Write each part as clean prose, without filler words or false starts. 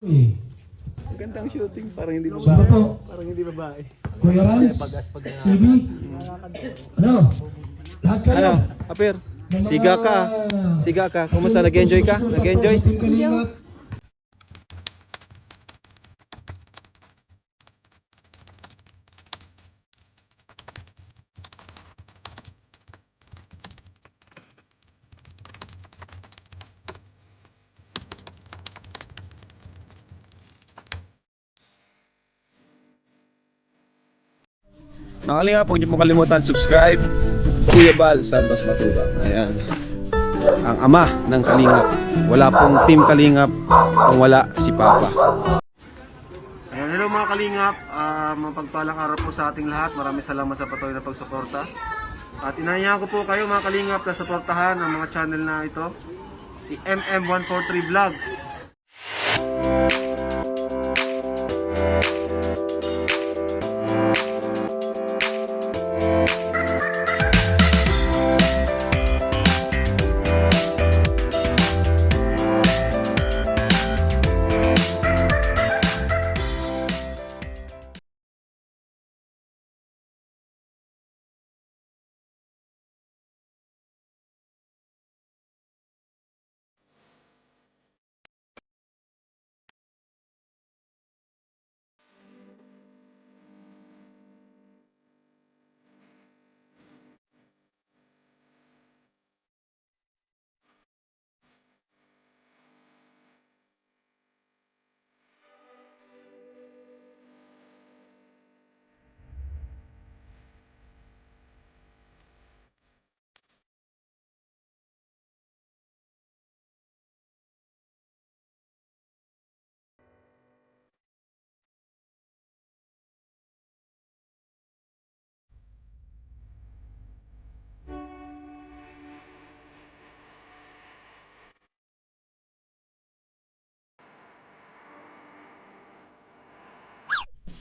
Magandang shooting, parang hindi Sino babae. po? Parang hindi babae. Kuya Rams, TV, ano? Lahat kayo. Ano, Aper? Siga ka. Siga ka. Kumusta? Nag-enjoy ka? Nag-enjoy? Team Kalingap. Nakalinga, huwag niyo po kalimutan subscribe. Kuya Bal Santos Matubang. Ayan. Ang ama ng Kalingap. Wala pong team Kalingap kung wala si Papa. Ayan, hello mga Kalingap. Mapagpalang araw po sa ating lahat. Maraming salamat sa patuloy na pagsuporta. At inahanyahan ko po kayo mga Kalingap na suportahan ang mga channel na ito. Si MM143 Vlogs.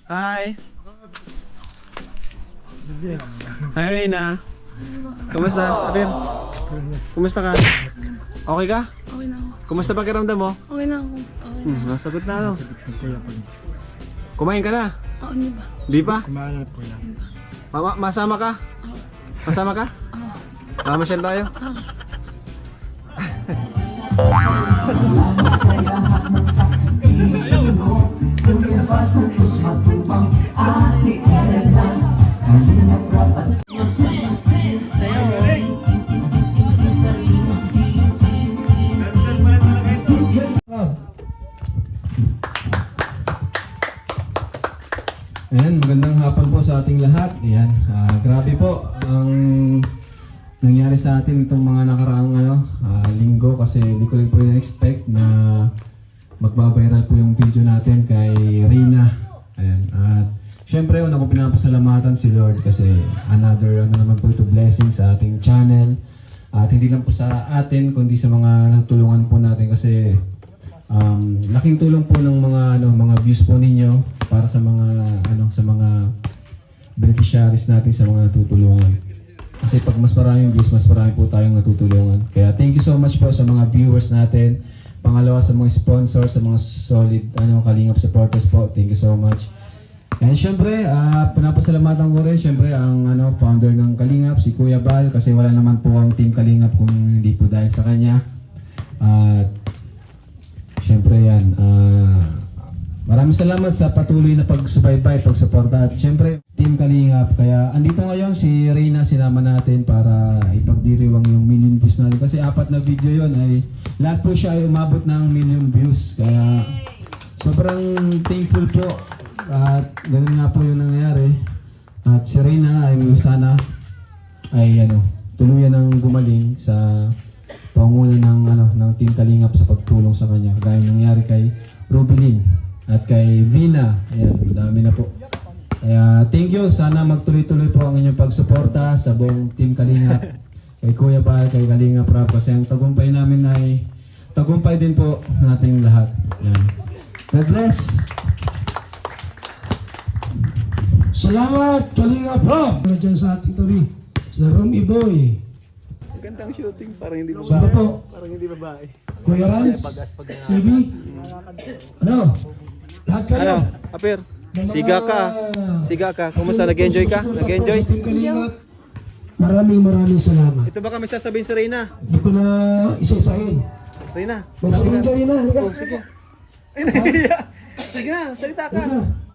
Hi. Hi Reyna. Kumusta? Aper? Kumusta ka? Okay ka? Okay na ako. Kumusta pakiramdam mo? Okay na ako. Okay na. Nasagot na ano? Kumain ka na? Ako niyo ba? Di pa? Kumain na po yan. Masama ka? Masama ka? Oo. Mamasyal tayo? Ayan, magandang hapon po sa ating lahat. Ayan, grabe po ang nangyari sa atin itong mga nakaraang linggo kasi hindi ko rin po na-expect na magbabiral po yung video natin kay Reyna. Ayan, at syempre una ko pinapasalamatan si Lord kasi another naman po ito blessing sa ating channel. At hindi lang po sa atin kundi sa mga nagtulungan po natin kasi laking tulong po ng mga views po ninyo para sa mga beneficiaries natin sa mga natutulungan. Kasi pag mas maraming views, mas marami po tayong natutulungan. Kaya thank you so much po sa mga viewers natin. Pangalawa sa mga sponsors, sa mga solid Kalingap supporters po. Thank you so much. And syempre, pinapasalamatan ko rin syempre ang founder ng Kalingap, si Kuya Bal, kasi wala naman po ang team Kalingap kung hindi po dahil sa kanya. At syempre yan, maraming salamat sa patuloy na pagsubaybay, pagsuporta. At syempre, Team Kalingap. Kaya andito ngayon si Reyna, sinama natin para ipagdiriwang yung million views natin. Kasi 4 na video yon ay lahat po siya ay umabot ng million views. Kaya sobrang thankful po. At ganun nga po yung nangyari. At si Reyna ay sana ay tuluyan ng gumaling sa panguna ng Team Kalingap sa pagtulong sa kanya. Gaya nangyari kay Rubilin at kay Vina. Ayan, madami na po. Kaya thank you. Sana magtuloy-tuloy po ang inyong pagsuporta sa buong Team Kalingap. Kay Kuya Bal, kay Kalingap Rap. Kasi ang tagumpay namin ay tagumpay din po nating lahat. Ayan. God bless! Salamat, Kalingap Rob. Diyan sa ating tabi, sila Romy Boy. Magandang shooting, parang hindi Sino babae. po? Parang hindi babae. Kuya Rans, TV, ano, lahat kayo. Ano? Apir, siga ka. Siga ka. Kumusta? Nag-enjoy ka? Nag-enjoy? Team Kalingap, maraming salamat. Ito baka may sasabihin sa Reyna. Hindi ko na isa-isahin. Reyna. May sabihin ka rin na, halika. Oh, sige. Ay, nahihiya. Sige na, salita ka. Halika.